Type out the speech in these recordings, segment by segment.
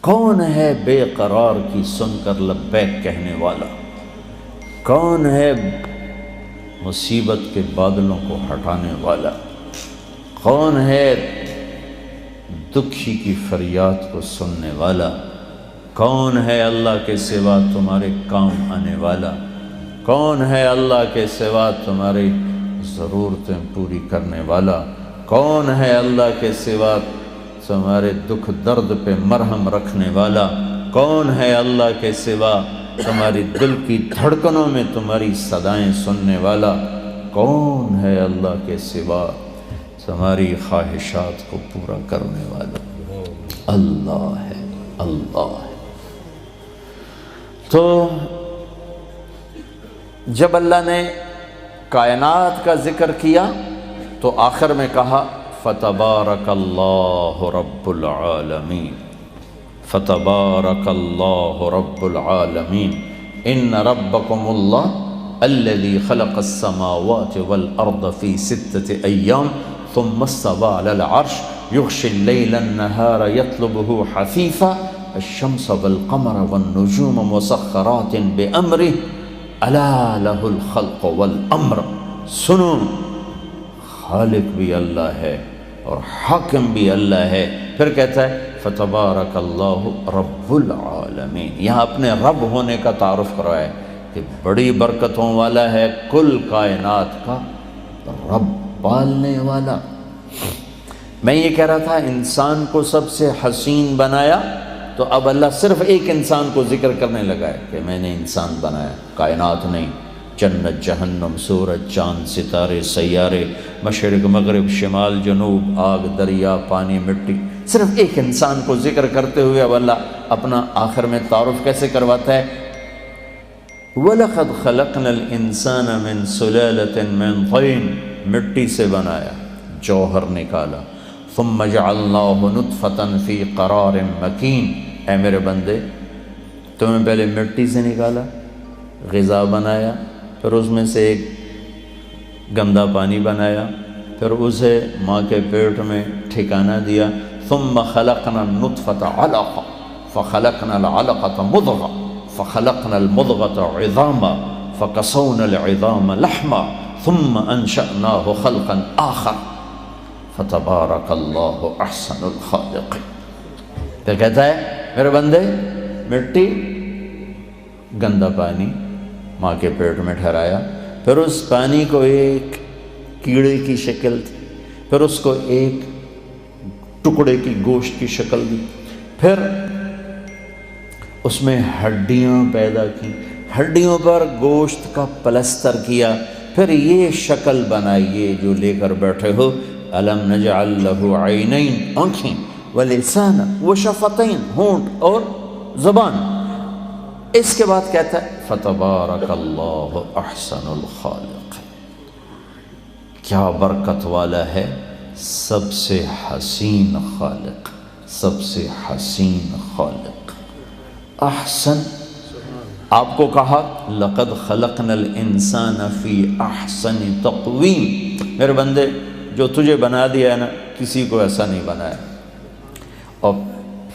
کون ہے بے قرار کی سن کر لبیک کہنے والا؟ کون ہے مصیبت کے بادلوں کو ہٹانے والا؟ کون ہے دکھی کی فریاد کو سننے والا؟ کون ہے اللہ کے سوا تمہارے کام آنے والا؟ کون ہے اللہ کے سوا تمہاری ضرورتیں پوری کرنے والا؟ کون ہے اللہ کے سوا تمہارے دکھ درد پہ مرہم رکھنے والا؟ کون ہے اللہ کے سوا تمہاری دل کی دھڑکنوں میں تمہاری صدائیں سننے والا؟ کون ہے اللہ کے سوا تمہاری خواہشات کو پورا کرنے والا؟ اللہ ہے، اللہ ہے۔ تو جب اللہ نے کائنات کا ذکر کیا تو آخر میں کہا فتبارک اللہ رب العالمین، فتبارک اللہ رب العالمین، ان ربکم اللہ الذی خلق السماوات والارض فی 6 ایام ثم استوى علی العرش یغشی اللیل النہار یطلبہ حثیثا الشمس والقمر والنجوم مسخرات بامرہ الا لہ الخلق والامر۔ سنو، خالق بھی اللہ ہے اور حاکم بھی اللہ ہے۔ پھر کہتا ہے فتبارک اللہ رب العالمین، یہاں اپنے رب ہونے کا تعارف کروایا ہے کہ بڑی برکتوں والا ہے، کل کائنات کا رب، پالنے والا۔ میں یہ کہہ رہا تھا انسان کو سب سے حسین بنایا، تو اب اللہ صرف ایک انسان کو ذکر کرنے لگا ہے کہ میں نے انسان بنایا، کائنات نہیں، جنت جہنم، سورج چاند ستارے سیارے، مشرق مغرب شمال جنوب، آگ دریا پانی مٹی، صرف ایک انسان کو ذکر کرتے ہوئے اب اللہ اپنا آخر میں تعارف کیسے کرواتا ہے؟ وَلَقَدْ خَلَقْنَا الْإِنسَانَ مِنْ سُلَالَةٍ مِنْ طِينٍ، مٹی سے بنایا، جوہر نکالا، ثُمَّ جَعَلْنَاهُ نُطْفَةً فِي قَرَارٍ مَكِينٍ۔ اے میرے بندے، تمہیں پہلے مٹی سے نکالا، غذا بنایا، پھر اس میں سے ایک گندا پانی بنایا، پھر اسے ماں کے پیٹ میں ٹھکانہ دیا، ثُمَّ خَلَقْنَا النُّطْفَةَ عَلَقَةً فَخَلَقْنَا الْعَلَقَةَ مُضْغَةً فَخَلَقْنَا الْمُضْغَةَ عِظَامًا فَكَسَوْنَا الْعِظَامَ لَحْمًا ثُمَّ أَنشَأْنَاهُ خَلْقًا آخَرَ فَتَبَارَكَ اللَّهُ أَحْسَنُ الْخَالِقِينَ۔ تو کہتا ہے میرے بندے، مٹی، گندا پانی ماں کے پیٹ میں ٹھہرایا، پھر اس پانی کو ایک کیڑے کی شکل تھی، پھر اس کو ایک ٹکڑے کی گوشت کی شکل دی، پھر اس میں ہڈیاں پیدا کی، ہڈیوں پر گوشت کا پلستر کیا، پھر یہ شکل بنائیے جو لے کر بیٹھے ہو، الم نجعل لہ عینین، آنکھیں، ولسانا، وشفتین، ہونٹ اور زبان۔ اس کے بعد کہتا ہے فتبارک اللہ احسن الخالق، کیا برکت والا ہے سب سے حسین خالق، سب سے حسین خالق۔ احسن، آپ کو کہا لقد خلقنا الانسان فی احسن تقویم، میرے بندے جو تجھے بنا دیا ہے نا، کسی کو ایسا نہیں بنایا۔ اور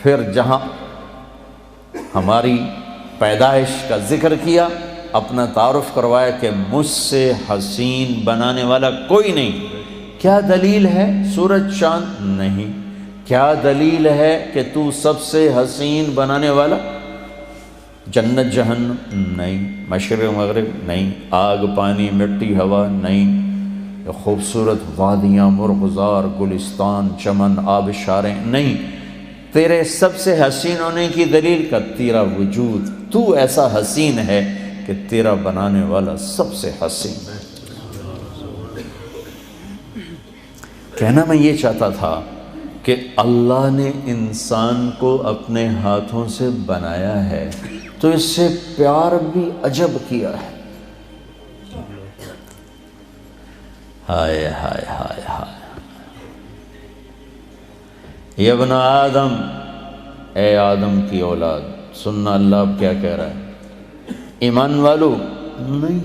پھر جہاں ہماری پیدائش کا ذکر کیا، اپنا تعارف کروایا کہ مجھ سے حسین بنانے والا کوئی نہیں۔ کیا دلیل ہے؟ سورج چاند نہیں۔ کیا دلیل ہے کہ تو سب سے حسین بنانے والا؟ جنت جہنم نہیں، مشرق مغرب نہیں، آگ پانی مٹی ہوا نہیں، خوبصورت وادیاں مرغزار گلستان چمن آبشاریں نہیں۔ تیرے سب سے حسین ہونے کی دلیل کا تیرا وجود، تو ایسا حسین ہے کہ تیرا بنانے والا سب سے حسین ہے۔ کہنا میں یہ چاہتا تھا کہ اللہ نے انسان کو اپنے ہاتھوں سے بنایا ہے تو اس سے پیار بھی عجب کیا ہے۔ ہائے ہائے ہائے ہائے، یا ابن آدم، اے آدم کی اولاد، سننا اللہ اب کیا کہہ رہا ہے؟ ایمان والو نہیں،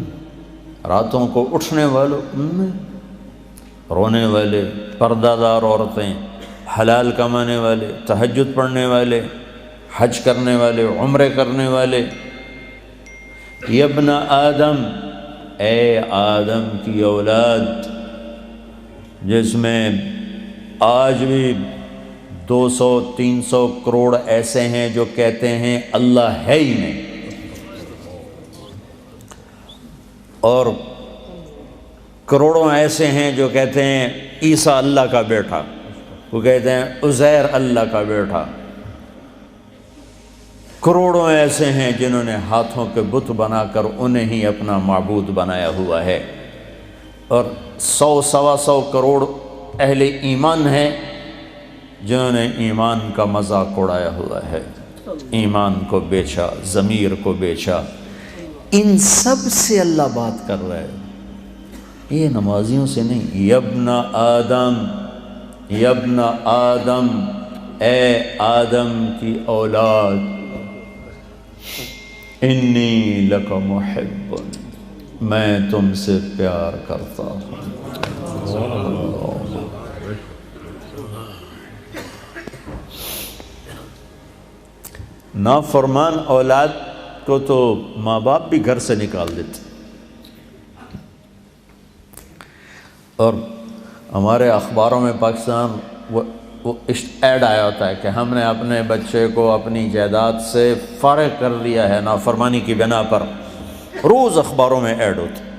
راتوں کو اٹھنے والو نہیں، رونے والے، پردہ دار عورتیں، حلال کمانے والے، تہجد پڑھنے والے، حج کرنے والے، عمرے کرنے والے، یا ابن آدم، اے آدم کی اولاد، جس میں آج بھی 200-300 کروڑ ایسے ہیں جو کہتے ہیں اللہ ہے ہی نہیں، اور کروڑوں ایسے ہیں جو کہتے ہیں عیسیٰ اللہ کا بیٹا، وہ کہتے ہیں عزیر اللہ کا بیٹا، کروڑوں ایسے ہیں جنہوں نے ہاتھوں کے بت بنا کر انہیں ہی اپنا معبود بنایا ہوا ہے، اور 100-125 کروڑ اہل ایمان ہیں جنہوں نے ایمان کا مذاق اڑایا ہوا ہے، ایمان کو بیچا، ضمیر کو بیچا۔ ان سب سے اللہ بات کر رہا ہے، یہ نمازیوں سے نہیں۔ یبن آدم، یبن آدم، اے آدم کی اولاد، انی لک محب، میں تم سے پیار کرتا ہوں۔ نافرمان اولاد کو تو ماں باپ بھی گھر سے نکال دیتے، اور ہمارے اخباروں میں پاکستان وہ ایڈ آیا ہوتا ہے کہ ہم نے اپنے بچے کو اپنی جائیداد سے فارغ کر دیا ہے نافرمانی کی بنا پر، روز اخباروں میں ایڈ ہوتا ہے۔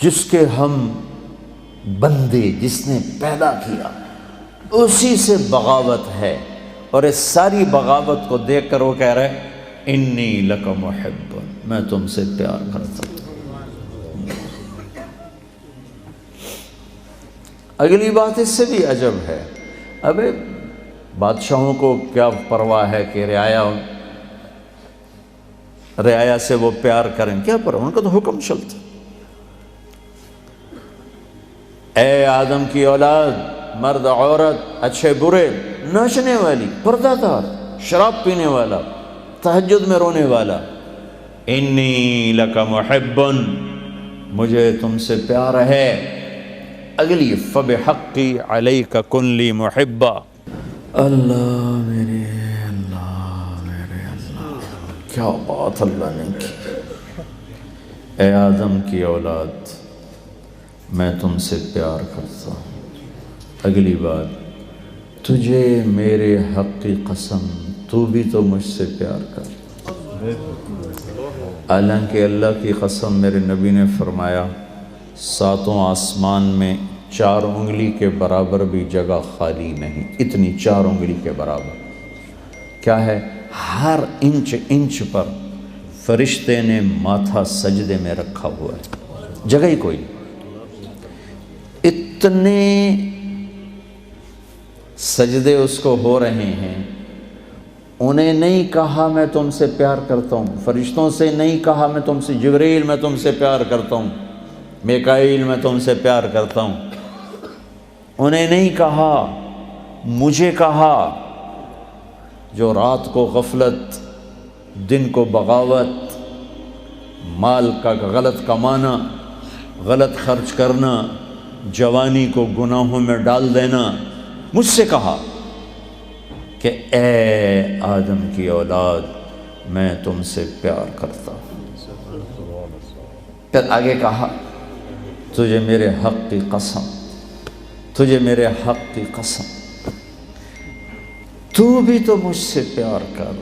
جس کے ہم بندے، جس نے پیدا کیا، اسی سے بغاوت ہے، اور اس ساری بغاوت کو دیکھ کر وہ کہہ رہے انی لک محب، میں تم سے پیار کرتا ہوں۔ اگلی بات اس سے بھی عجب ہے، ابے بادشاہوں کو کیا پرواہ ہے کہ رعایا سے وہ پیار کریں، کیا پرواہ، ان کا تو حکم چلتا۔ اے آدم کی اولاد، مرد عورت، اچھے برے، ناچنے والی، پردہ دار، شراب پینے والا، تہجد میں رونے والا، انی لک محب، مجھے تم سے پیار ہے۔ اگلی فبحقی علیک کن لی محبا، اللہ میرے اللہ، کیا بات اللہ نے کی۔ اے آدم کی اولاد، میں تم سے پیار کرتا ہوں۔ اگلی بات، تجھے میرے حق کی قسم، تو بھی تو مجھ سے پیار کر۔ حالانکہ اللہ کی قسم، میرے نبی نے فرمایا 7 آسمان میں 4 انگلی کے برابر بھی جگہ خالی نہیں، اتنی 4 انگلی کے برابر کیا ہے، ہر انچ پر فرشتے نے ماتھا سجدے میں رکھا ہوا ہے، جگہ ہی کوئی۔ اتنے سجدے اس کو ہو رہے ہیں، انہیں نہیں کہا میں تم سے پیار کرتا ہوں، فرشتوں سے نہیں کہا میں تم سے، جبریل میں تم سے پیار کرتا ہوں، میکائیل میں تم سے پیار کرتا ہوں، انہیں نہیں کہا، مجھے کہا، جو رات کو غفلت، دن کو بغاوت، مال کا غلط کمانا، غلط خرچ کرنا، جوانی کو گناہوں میں ڈال دینا، مجھ سے کہا کہ اے آدم کی اولاد، میں تم سے پیار کرتا ہوں۔ پھر آگے کہا تجھے میرے حق کی قسم، تجھے میرے حق کی قسم، تو بھی تو مجھ سے پیار کر۔